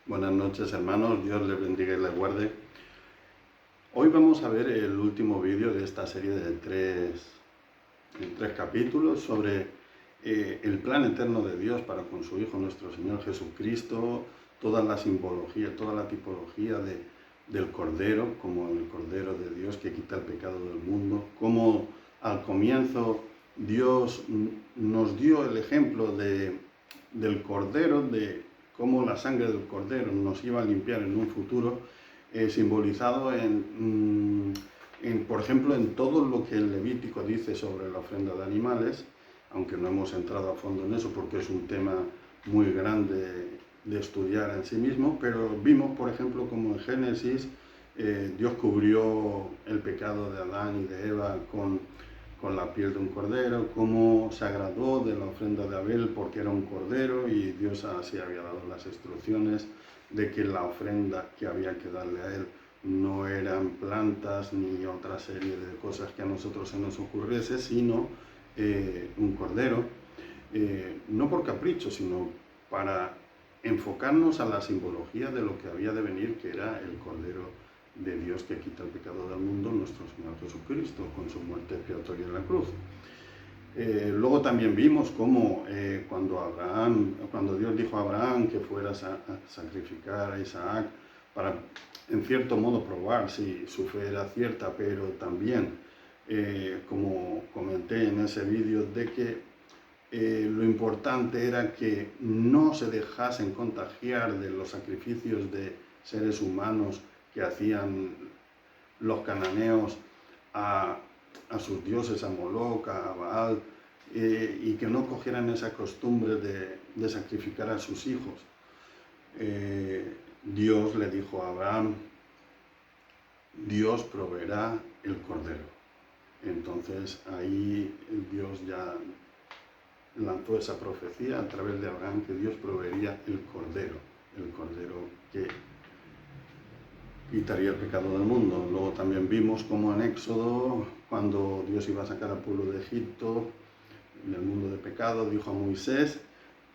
Buenas noches, hermanos, Dios les bendiga y les guarde. Hoy vamos a ver el último vídeo de esta serie de tres capítulos sobre el plan eterno de Dios para con su Hijo, nuestro Señor Jesucristo, toda la simbología, toda la tipología del Cordero, como el Cordero de Dios que quita el pecado del mundo, como al comienzo Dios nos dio el ejemplo del Cordero, de cómo la sangre del Cordero nos iba a limpiar en un futuro, simbolizado por ejemplo, en todo lo que el Levítico dice sobre la ofrenda de animales, aunque no hemos entrado a fondo en eso porque es un tema muy grande de estudiar en sí mismo, pero vimos, por ejemplo, como en Génesis, Dios cubrió el pecado de Adán y de Eva con la piel de un cordero, cómo se agradó de la ofrenda de Abel porque era un cordero y Dios así había dado las instrucciones de que la ofrenda que había que darle a él no eran plantas ni otra serie de cosas que a nosotros se nos ocurriese, sino un cordero, no por capricho, sino para enfocarnos a la simbología de lo que había de venir, que era el cordero de Dios que quita el pecado del mundo, nuestro Señor Jesucristo, con su muerte expiatoria en la cruz. Luego también vimos cómo cuando Dios dijo a Abraham que fuera a sacrificar a Isaac para, en cierto modo, probar si su fe era cierta, pero también, como comenté en ese vídeo, de que lo importante era que no se dejasen contagiar de los sacrificios de seres humanos que hacían los cananeos a sus dioses, a Moloch, a Baal, y que no cogieran esa costumbre de sacrificar a sus hijos. Dios le dijo a Abraham, Dios proveerá el cordero. Entonces ahí Dios ya lanzó esa profecía a través de Abraham que Dios proveería el cordero que quitaría el pecado del mundo. Luego también vimos como en Éxodo, cuando Dios iba a sacar al pueblo de Egipto del mundo de pecado, dijo a Moisés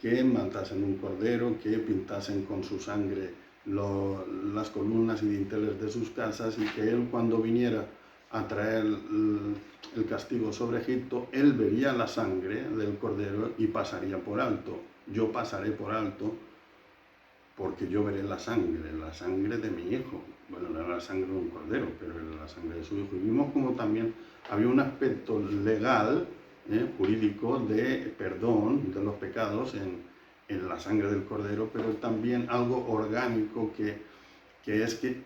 que matasen un cordero, que pintasen con su sangre las columnas y dinteles de sus casas, y que él, cuando viniera a traer el castigo sobre Egipto, él vería la sangre del cordero y pasaría por alto. Yo pasaré por alto porque yo veré la sangre de mi hijo. Bueno, no era la sangre de un cordero, pero era la sangre de su hijo. Y vimos como también había un aspecto legal, jurídico, de perdón de los pecados en la sangre del cordero, pero también algo orgánico que es que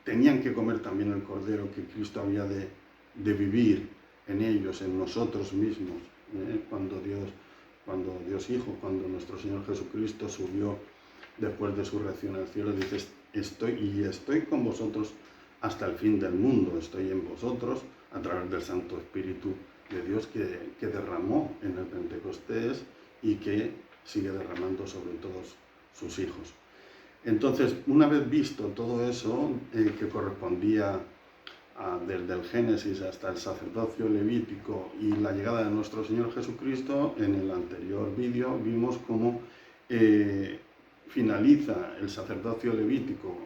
tenían que comer también el cordero, que Cristo había de vivir en ellos, en nosotros mismos, cuando Dios Hijo, cuando nuestro Señor Jesucristo subió después de su resurrección al cielo, dice, estoy con vosotros hasta el fin del mundo, estoy en vosotros a través del Santo Espíritu de Dios que derramó en el Pentecostés y que sigue derramando sobre todos sus hijos. Entonces, una vez visto todo eso, que correspondía desde el Génesis hasta el sacerdocio levítico y la llegada de nuestro Señor Jesucristo, en el anterior vídeo vimos cómo finaliza el sacerdocio levítico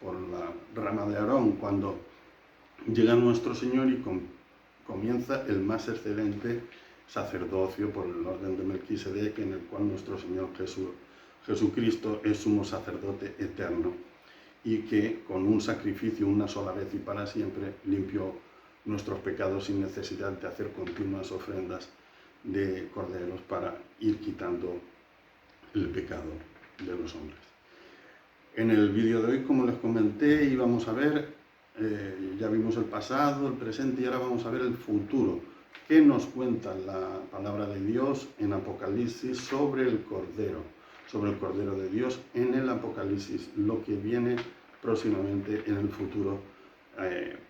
por la rama de Aarón cuando llega nuestro Señor y comienza el más excelente sacerdocio por el orden de Melquisedec, en el cual nuestro Señor Jesucristo es sumo sacerdote eterno y que con un sacrificio una sola vez y para siempre limpió nuestros pecados sin necesidad de hacer continuas ofrendas de corderos para ir quitando el pecado de los hombres. En el vídeo de hoy, como les comenté, íbamos a ver, ya vimos el pasado, el presente y ahora vamos a ver el futuro. ¿Qué nos cuenta la palabra de Dios en Apocalipsis sobre el Cordero de Dios en el Apocalipsis, lo que viene próximamente en el futuro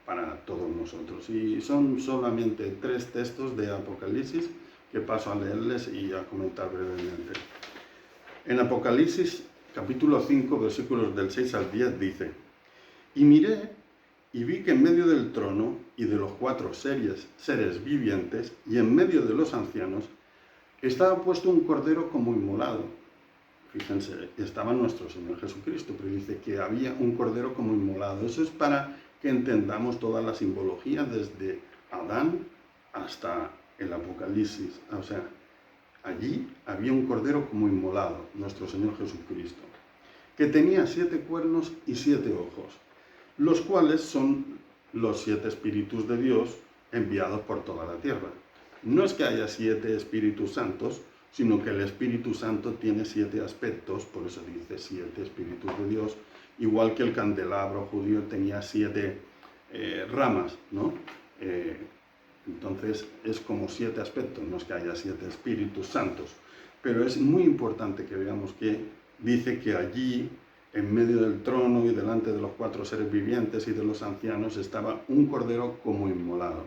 para todos nosotros? Y son solamente 3 textos de Apocalipsis que paso a leerles y a comentar brevemente. En Apocalipsis capítulo 5, versículos del 6 al 10 dice, y miré y vi que en medio del trono y de los 4 seres vivientes y en medio de los ancianos estaba puesto un cordero como inmolado, fíjense, estaba nuestro Señor Jesucristo, pero dice que había un cordero como inmolado. Eso es para que entendamos toda la simbología desde Adán hasta el Apocalipsis. O sea, allí había un cordero como inmolado, nuestro Señor Jesucristo, que tenía 7 cuernos y 7 ojos, los cuales son los 7 espíritus de Dios enviados por toda la tierra. No es que haya 7 espíritus santos, sino que el Espíritu Santo tiene 7 aspectos, por eso dice 7 espíritus de Dios, igual que el candelabro judío tenía 7 ramas, ¿no? Entonces es como 7 aspectos, no es que haya 7 espíritus santos, pero es muy importante que veamos que dice que allí, en medio del trono y delante de los 4 seres vivientes y de los ancianos, estaba un cordero como inmolado.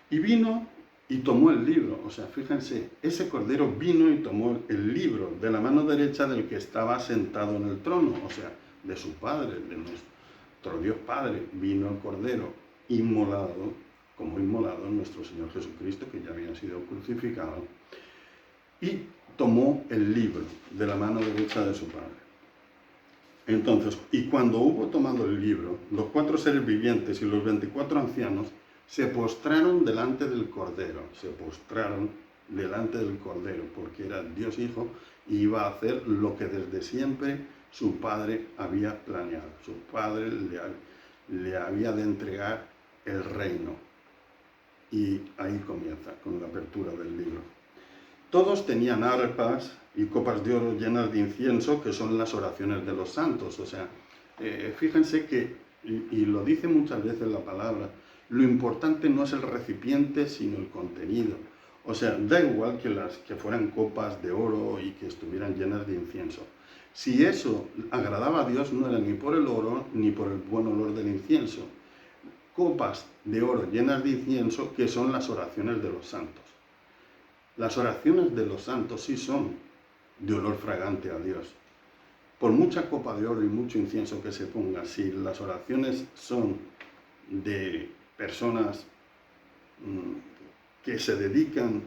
Y vino y tomó el libro, o sea, fíjense, ese cordero vino y tomó el libro de la mano derecha del que estaba sentado en el trono, o sea, de su Padre, de nuestro Dios Padre. Vino el cordero inmolado, como inmolado nuestro Señor Jesucristo, que ya había sido crucificado, y tomó el libro de la mano derecha de su Padre. Entonces, y cuando hubo tomado el libro, los 4 seres vivientes y los 24 ancianos se postraron delante del Cordero, porque era Dios Hijo y iba a hacer lo que desde siempre su Padre había planeado. Su Padre le había de entregar el reino. Y ahí comienza, con la apertura del libro. Todos tenían arpas y copas de oro llenas de incienso, que son las oraciones de los santos. O sea, fíjense que, y lo dice muchas veces la palabra, lo importante no es el recipiente, sino el contenido. O sea, da igual que fueran copas de oro y que estuvieran llenas de incienso. Si eso agradaba a Dios, no era ni por el oro ni por el buen olor del incienso. Copas de oro llenas de incienso, que son las oraciones de los santos. Las oraciones de los santos sí son de olor fragante a Dios. Por mucha copa de oro y mucho incienso que se ponga, si las oraciones son de personas que se dedican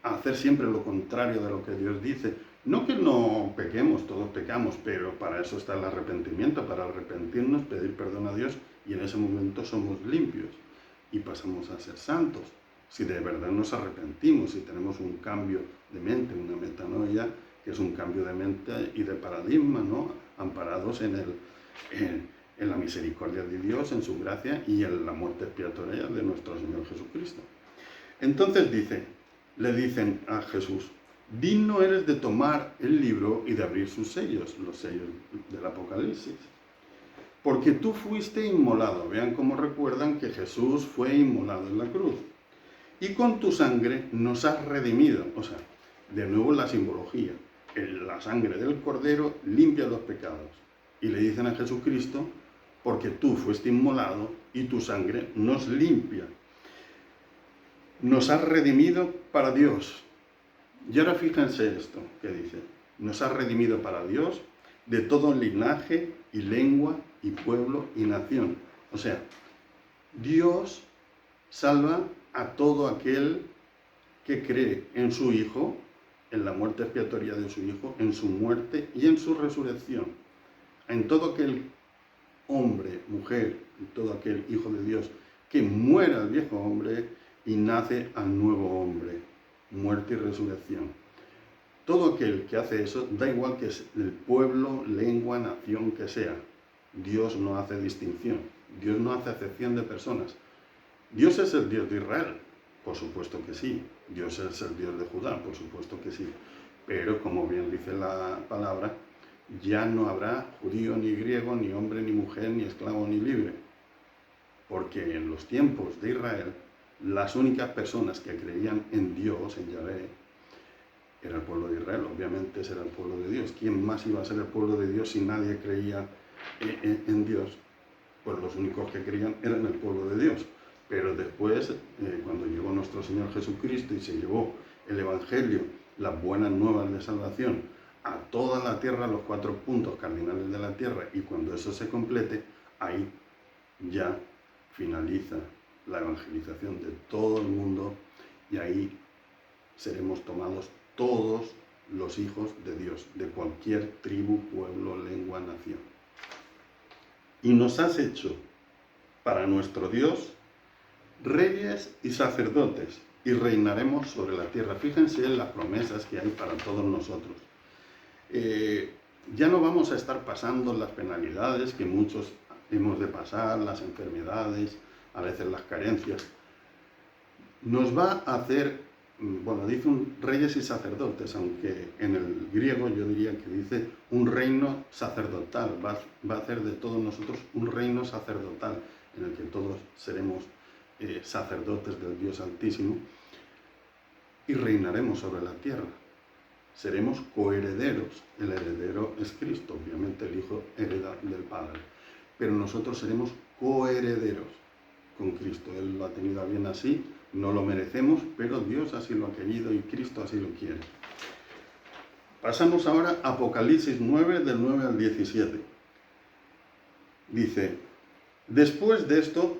a hacer siempre lo contrario de lo que Dios dice, no que no pequemos, todos pecamos, pero para eso está el arrepentimiento, para arrepentirnos, pedir perdón a Dios, y en ese momento somos limpios y pasamos a ser santos. Si de verdad nos arrepentimos, si tenemos un cambio de mente, una metanoia, que es un cambio de mente y de paradigma, ¿no? Amparados en la misericordia de Dios, en su gracia y en la muerte expiatoria de nuestro Señor Jesucristo. Entonces le dicen a Jesús: digno eres de tomar el libro y de abrir sus sellos, los sellos del Apocalipsis, porque tú fuiste inmolado. Vean cómo recuerdan que Jesús fue inmolado en la cruz. Y con tu sangre nos has redimido. O sea, de nuevo la simbología. La sangre del Cordero limpia los pecados. Y le dicen a Jesucristo: porque tú fuiste inmolado y tu sangre nos limpia. Nos has redimido para Dios. Y ahora fíjense esto que dice: nos has redimido para Dios de todo linaje y lengua y pueblo y nación. O sea, Dios salva a todo aquel que cree en su Hijo, en la muerte expiatoria de su Hijo, en su muerte y en su resurrección. En todo aquel hombre, mujer, y todo aquel hijo de Dios que muera el viejo hombre y nace al nuevo hombre, muerte y resurrección. Todo aquel que hace eso, da igual que es el pueblo, lengua, nación que sea, Dios no hace distinción, Dios no hace acepción de personas. ¿Dios es el Dios de Israel? Por supuesto que sí. ¿Dios es el Dios de Judá? Por supuesto que sí. Pero, como bien dice la palabra, ya no habrá judío ni griego, ni hombre ni mujer, ni esclavo ni libre. Porque en los tiempos de Israel, las únicas personas que creían en Dios, en Yahvé, era el pueblo de Israel. Obviamente ese era el pueblo de Dios. ¿Quién más iba a ser el pueblo de Dios si nadie creía en Dios? Pues los únicos que creían eran el pueblo de Dios. Pero después, cuando llegó nuestro Señor Jesucristo y se llevó el Evangelio, las buenas nuevas de salvación, a toda la tierra, los 4 puntos cardinales de la tierra, y cuando eso se complete, ahí ya finaliza la evangelización de todo el mundo, y ahí seremos tomados todos los hijos de Dios, de cualquier tribu, pueblo, lengua, nación. Y nos has hecho para nuestro Dios reyes y sacerdotes, y reinaremos sobre la tierra. Fíjense en las promesas que hay para todos nosotros. Ya no vamos a estar pasando las penalidades que muchos hemos de pasar, las enfermedades, a veces las carencias. Nos va a hacer, bueno, dice reyes y sacerdotes, aunque en el griego yo diría que dice un reino sacerdotal. Va a hacer de todos nosotros un reino sacerdotal, en el que todos seremos sacerdotes del Dios Altísimo, y reinaremos sobre la tierra. Seremos coherederos. El heredero es Cristo, obviamente el Hijo hereda del Padre, pero nosotros seremos coherederos con Cristo. Él lo ha tenido a bien así, no lo merecemos, pero Dios así lo ha querido y Cristo así lo quiere. Pasamos ahora a Apocalipsis 9, del 9 al 17. Dice: Después de esto,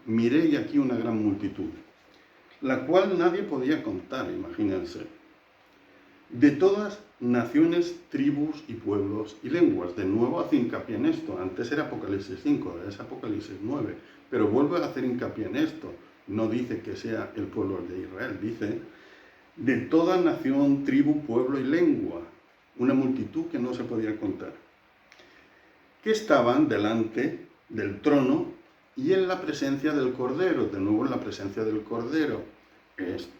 miré y aquí una gran multitud, la cual nadie podía contar, imagínense, de todas naciones, tribus y pueblos y lenguas. De nuevo hace hincapié en esto. Antes era Apocalipsis 5, ahora es Apocalipsis 9, pero vuelve a hacer hincapié en esto. No dice que sea el pueblo de Israel, dice de toda nación, tribu, pueblo y lengua. Una multitud que no se podía contar, que estaban delante del trono y en la presencia del Cordero. De nuevo en la presencia del Cordero.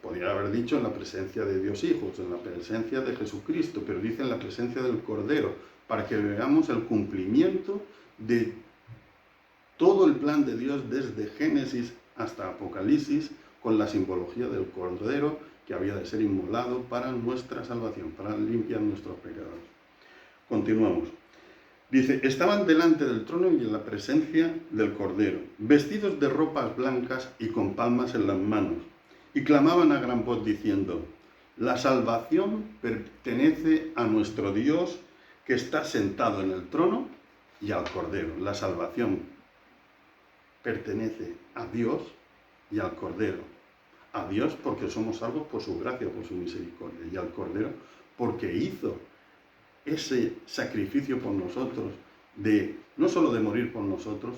Podría haber dicho en la presencia de Dios Hijos, en la presencia de Jesucristo, pero dice en la presencia del Cordero, para que veamos el cumplimiento de todo el plan de Dios desde Génesis hasta Apocalipsis, con la simbología del Cordero que había de ser inmolado para nuestra salvación, para limpiar nuestros pecados. Continuamos. Dice: estaban delante del trono y en la presencia del Cordero, vestidos de ropas blancas y con palmas en las manos, y clamaban a gran voz diciendo: la salvación pertenece a nuestro Dios que está sentado en el trono y al Cordero. La salvación pertenece a Dios y al Cordero. A Dios porque somos salvos por su gracia, por su misericordia, y al Cordero porque hizo ese sacrificio por nosotros, no solo de morir por nosotros,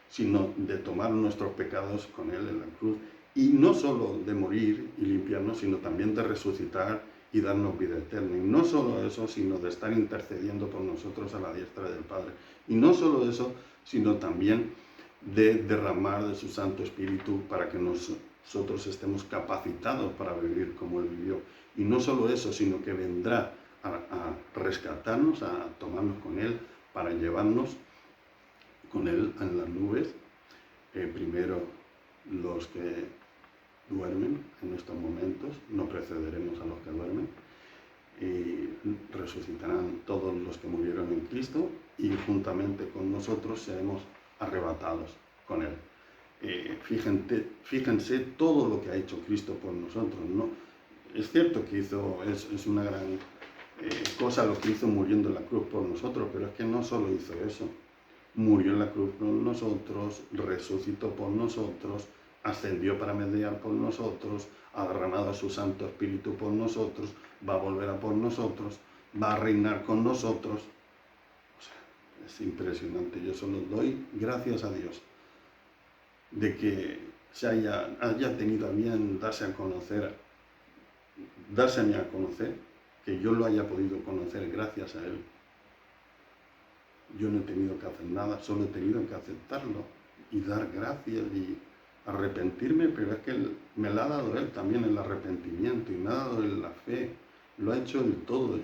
sino de tomar nuestros pecados con Él en la cruz, y no solo de morir y limpiarnos, sino también de resucitar y darnos vida eterna. Y no solo eso, sino de estar intercediendo por nosotros a la diestra del Padre. Y no solo eso, sino también de derramar de su Santo Espíritu para que nosotros estemos capacitados para vivir como Él vivió. Y no solo eso, sino que vendrá a rescatarnos, a tomarnos con Él, para llevarnos con Él en las nubes. Primero los que duermen en estos momentos, no precederemos a los que duermen, y resucitarán todos los que murieron en Cristo, y juntamente con nosotros seremos arrebatados con Él. Fíjense todo lo que ha hecho Cristo por nosotros, ¿no? Es cierto que es una gran cosa lo que hizo muriendo en la cruz por nosotros, pero es que no solo hizo eso. Murió en la cruz por nosotros, resucitó por nosotros, ascendió para mediar por nosotros, ha derramado su Santo Espíritu por nosotros, va a volver a por nosotros, va a reinar con nosotros. O sea, es impresionante. Yo solo doy gracias a Dios de que haya tenido a bien darse a mí a conocer, que yo lo haya podido conocer gracias a Él. Yo no he tenido que hacer nada, solo he tenido que aceptarlo y dar gracias y arrepentirme, pero es que me lo ha dado Él también, el arrepentimiento, y me ha dado Él la fe. Lo ha hecho del todo.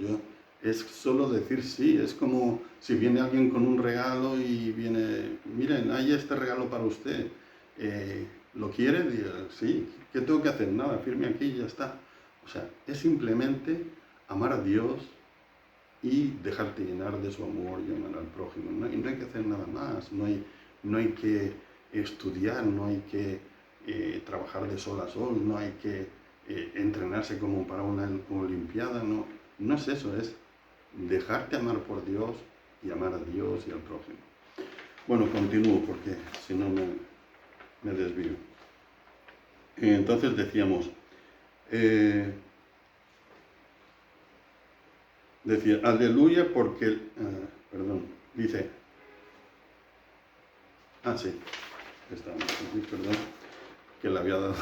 Es solo decir sí. Es como si viene alguien con un regalo y viene: miren, hay este regalo para usted, ¿lo quiere? Sí. ¿Qué tengo que hacer? Nada, firme aquí y ya está. O sea, es simplemente amar a Dios y dejarte llenar de su amor y amar al prójimo. No hay que hacer nada más, no hay que estudiar, no hay que trabajar de sol a sol, no hay que entrenarse como para una olimpiada, no es eso, es dejarte amar por Dios y amar a Dios y al prójimo. Bueno, continúo porque si no me desvío. Entonces decíamos, Decía, aleluya porque, dice, sí, perdón, que le había dado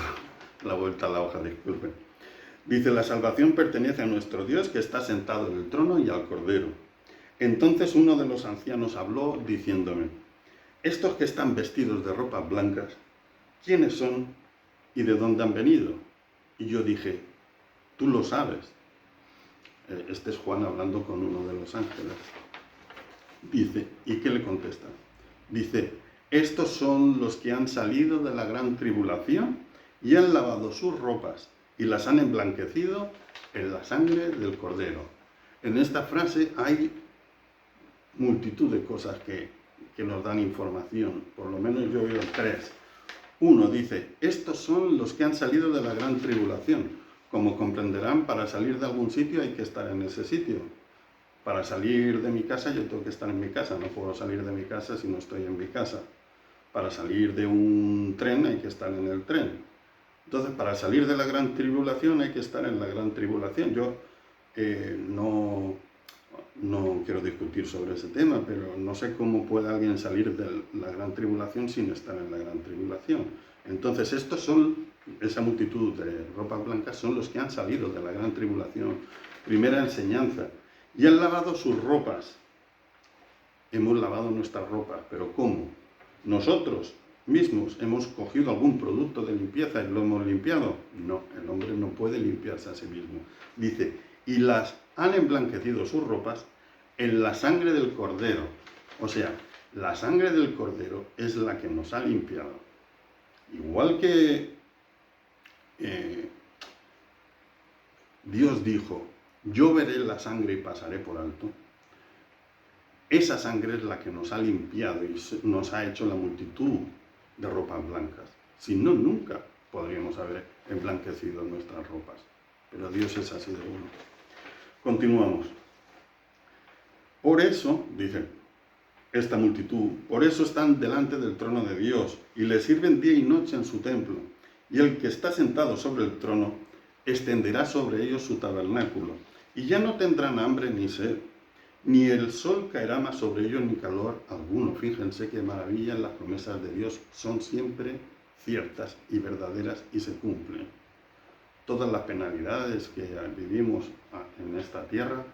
la vuelta a la hoja, disculpen. Dice, la salvación pertenece a nuestro Dios que está sentado en el trono y al Cordero. Entonces uno de los ancianos habló diciéndome, estos que están vestidos de ropas blancas, ¿quiénes son y de dónde han venido? Y yo dije, tú lo sabes. Este es Juan hablando con uno de los ángeles. Dice, ¿y qué le contesta? Dice, estos son los que han salido de la gran tribulación y han lavado sus ropas y las han emblanquecido en la sangre del Cordero. En esta frase hay multitud de cosas que nos dan información, por lo menos yo veo tres. Uno dice, estos son los que han salido de la gran tribulación. Como comprenderán, para salir de algún sitio hay que estar en ese sitio. Para salir de mi casa yo tengo que estar en mi casa, no puedo salir de mi casa si no estoy en mi casa. Para salir de un tren hay que estar en el tren. Entonces, para salir de la gran tribulación hay que estar en la gran tribulación. Yo no quiero discutir sobre ese tema, pero no sé cómo puede alguien salir de la gran tribulación sin estar en la gran tribulación. Entonces, estos son, esa multitud de ropas blancas son los que han salido de la gran tribulación. Primera enseñanza. Y han lavado sus ropas. Hemos lavado nuestras ropas, pero ¿cómo? Nosotros mismos hemos cogido algún producto de limpieza y lo hemos limpiado. No, el hombre no puede limpiarse a sí mismo. Dice, y las han emblanquecido sus ropas en la sangre del Cordero. O sea, la sangre del Cordero es la que nos ha limpiado. Igual que Dios dijo, yo veré la sangre y pasaré por alto. Esa sangre es la que nos ha limpiado y nos ha hecho la multitud de ropas blancas. Si no, nunca podríamos haber emblanquecido nuestras ropas. Pero Dios es así de bueno. Continuamos. Por eso, dice esta multitud, por eso están delante del trono de Dios y le sirven día y noche en su templo. Y el que está sentado sobre el trono extenderá sobre ellos su tabernáculo. Y ya no tendrán hambre ni sed, ni el sol caerá más sobre ellos ni calor alguno. Fíjense qué maravilla, las promesas de Dios son siempre ciertas y verdaderas y se cumplen. Todas las penalidades que vivimos en esta tierra,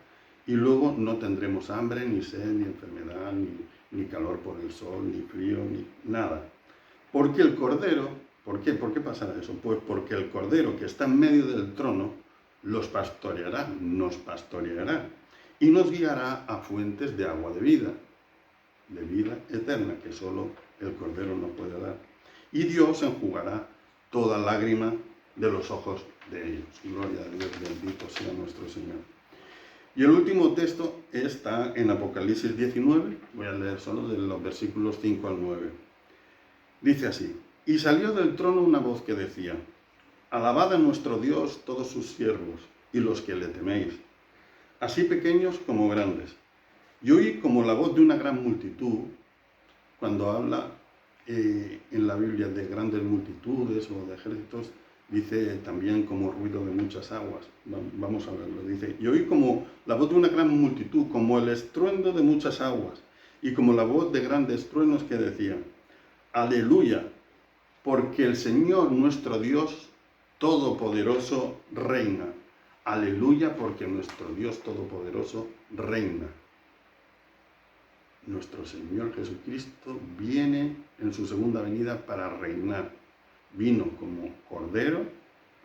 y luego no tendremos hambre, ni sed, ni enfermedad, ni calor por el sol, ni frío, ni nada. Porque el Cordero, ¿por qué pasará eso? Pues porque el Cordero que está en medio del trono los pastoreará, nos pastoreará, y nos guiará a fuentes de agua de vida eterna, que solo el Cordero nos puede dar. Y Dios enjugará toda lágrima de los ojos de ellos. Gloria a Dios, bendito sea nuestro Señor. Y el último texto está en Apocalipsis 19, voy a leer solo de los versículos 5 al 9. Dice así, y salió del trono una voz que decía, alabad a nuestro Dios todos sus siervos y los que le teméis, así pequeños como grandes. Y oí como la voz de una gran multitud, cuando habla en la Biblia de grandes multitudes o de ejércitos, dice también como ruido de muchas aguas. Vamos a verlo. Dice, y oí como la voz de una gran multitud, como el estruendo de muchas aguas, y como la voz de grandes truenos que decían, aleluya, porque el Señor nuestro Dios Todopoderoso reina. Aleluya, porque nuestro Dios Todopoderoso reina. Nuestro Señor Jesucristo viene en su segunda venida para reinar. Vino como Cordero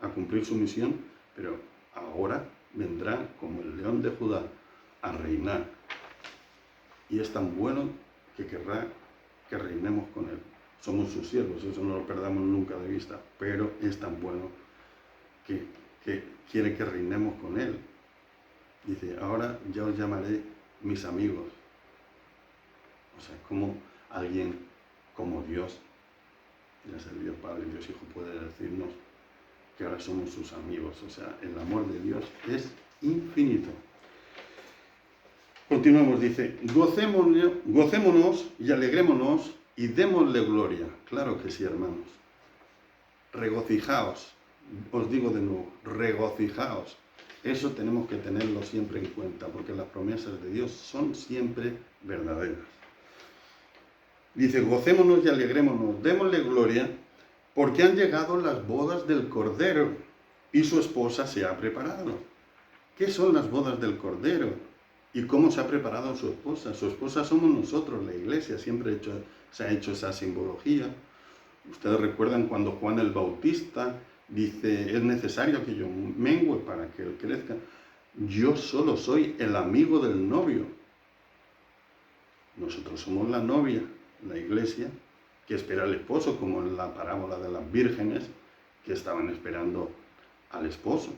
a cumplir su misión, pero ahora vendrá como el León de Judá a reinar. Y es tan bueno que querrá que reinemos con Él. Somos sus siervos, eso no lo perdamos nunca de vista, pero es tan bueno que quiere que reinemos con Él. Dice, ahora ya os llamaré mis amigos. O sea, como alguien como Dios, ya sea el Dios Padre, Dios Hijo, puede decirnos que ahora somos sus amigos. O sea, el amor de Dios es infinito. Continuamos, dice, gocémonos y alegrémonos y démosle gloria. Claro que sí, hermanos. Regocijaos, os digo de nuevo, regocijaos Eso tenemos que tenerlo siempre en cuenta, porque las promesas de Dios son siempre verdaderas. Dice, gocémonos y alegrémonos, démosle gloria, porque han llegado las bodas del Cordero y su esposa se ha preparado. ¿Qué son las bodas del Cordero? ¿Y cómo se ha preparado su esposa? Su esposa somos nosotros, la iglesia, siempre se ha hecho esa simbología. Ustedes recuerdan cuando Juan el Bautista dice, es necesario que yo mengüe para que él crezca. Yo solo soy el amigo del novio. Nosotros somos la novia, la iglesia, que espera al esposo, como en la parábola de las vírgenes que estaban esperando al esposo.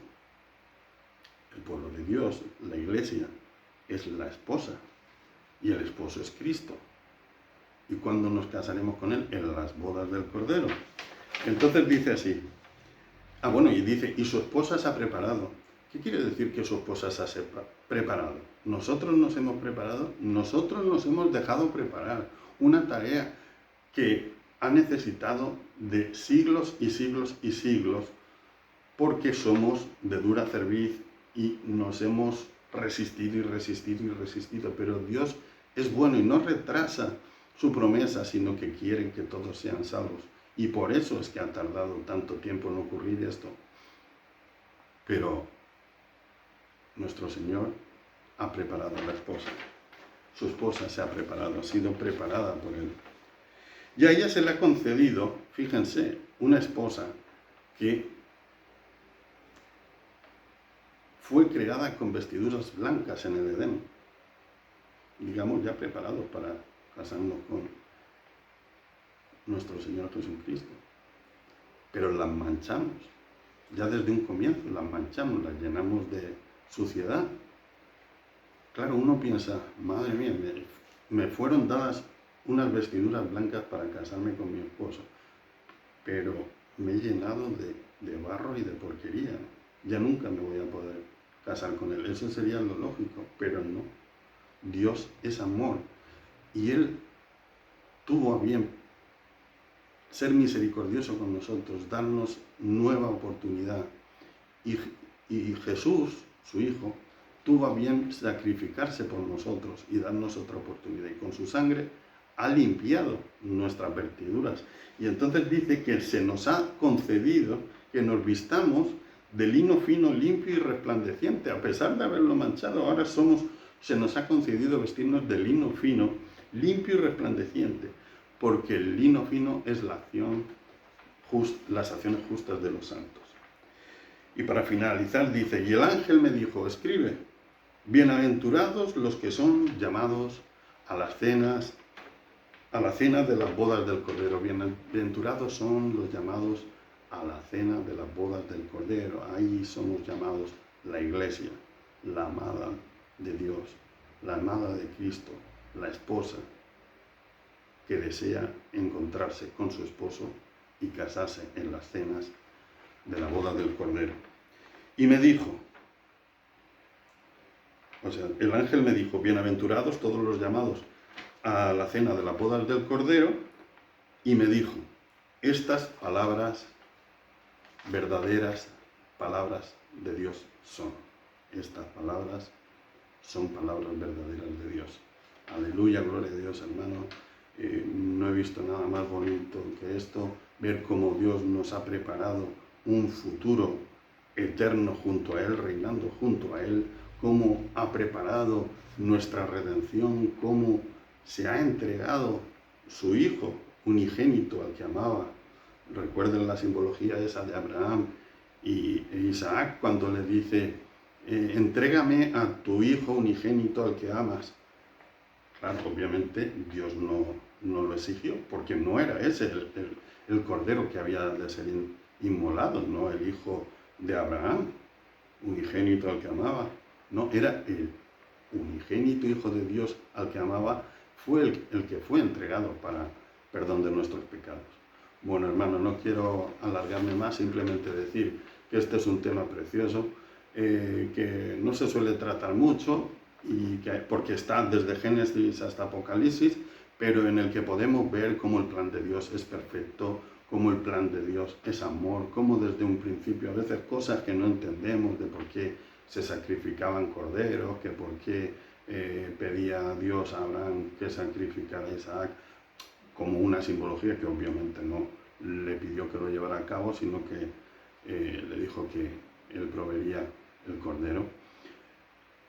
El pueblo de Dios, la iglesia, es la esposa y el esposo es Cristo. ¿Y cuándo nos casaremos con él? En las bodas del Cordero. Entonces dice así, y dice, y su esposa se ha preparado. ¿Qué quiere decir que su esposa se ha preparado? Nosotros nos hemos preparado, nosotros nos hemos dejado preparar. Una tarea que ha necesitado de siglos y siglos y siglos, porque somos de dura cerviz y nos hemos resistido y resistido y resistido. Pero Dios es bueno y no retrasa su promesa, sino que quiere que todos sean salvos. Y por eso es que ha tardado tanto tiempo en ocurrir esto. Pero nuestro Señor ha preparado a la esposa. Su esposa se ha preparado, ha sido preparada por Él. Y a ella se le ha concedido, fíjense, una esposa que fue creada con vestiduras blancas en el Edén. Digamos, ya preparados para casarnos con nuestro Señor Jesucristo. Pero las manchamos. Ya desde un comienzo las manchamos, las llenamos de suciedad. Claro, uno piensa, madre mía, me fueron dadas unas vestiduras blancas para casarme con mi esposo, pero me he llenado de barro y de porquería. Ya nunca me voy a poder casar con él. Eso sería lo lógico, pero no. Dios es amor y Él tuvo a bien ser misericordioso con nosotros, darnos nueva oportunidad. Y Jesús, su Hijo, tuvo a bien sacrificarse por nosotros y darnos otra oportunidad. Y con su sangre ha limpiado nuestras vestiduras. Y entonces dice que se nos ha concedido que nos vistamos de lino fino, limpio y resplandeciente. A pesar de haberlo manchado, ahora se nos ha concedido vestirnos de lino fino, limpio y resplandeciente. Porque el lino fino es las acciones justas de los santos. Y para finalizar dice, y el ángel me dijo, escribe, bienaventurados los que son llamados a la cena de las bodas del Cordero. Bienaventurados son los llamados a la cena de las bodas del Cordero. Ahí somos llamados la iglesia, la amada de Dios, la amada de Cristo, la esposa, que desea encontrarse con su esposo y casarse en las cenas de la boda del Cordero. Y me dijo, el ángel me dijo, bienaventurados todos los llamados a la cena de las bodas del Cordero, y me dijo, estas palabras, verdaderas palabras de Dios son. Estas palabras son palabras verdaderas de Dios. Aleluya, gloria a Dios, hermano. No he visto nada más bonito que esto, ver cómo Dios nos ha preparado un futuro eterno junto a Él, reinando junto a Él, cómo ha preparado nuestra redención, cómo se ha entregado su Hijo unigénito al que amaba. Recuerden la simbología esa de Abraham e Isaac cuando le dice, entrégame a tu Hijo unigénito al que amas. Claro, obviamente Dios no lo exigió, porque no era ese el cordero que había de ser inmolado, no el hijo de Abraham, unigénito al que amaba. No, era el unigénito Hijo de Dios al que amaba, fue el que fue entregado para perdón de nuestros pecados. Bueno, hermano, no quiero alargarme más, simplemente decir que este es un tema precioso, que no se suele tratar mucho, porque está desde Génesis hasta Apocalipsis, pero en el que podemos ver cómo el plan de Dios es perfecto, cómo el plan de Dios es amor, cómo desde un principio a veces cosas que no entendemos de por qué se sacrificaban corderos, que por qué pedía a Dios a Abraham que sacrificara a Isaac, como una simbología que obviamente no le pidió que lo llevara a cabo, sino que le dijo que él proveería el cordero.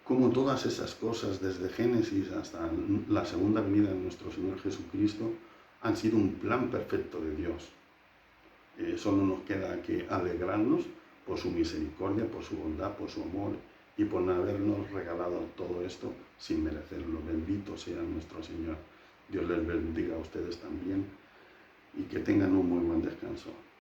Como todas esas cosas, desde Génesis hasta la segunda venida de nuestro Señor Jesucristo, han sido un plan perfecto de Dios. Solo nos queda que alegrarnos por su misericordia, por su bondad, por su amor y por habernos regalado todo esto sin merecerlo. Bendito sea nuestro Señor. Dios les bendiga a ustedes también y que tengan un muy buen descanso.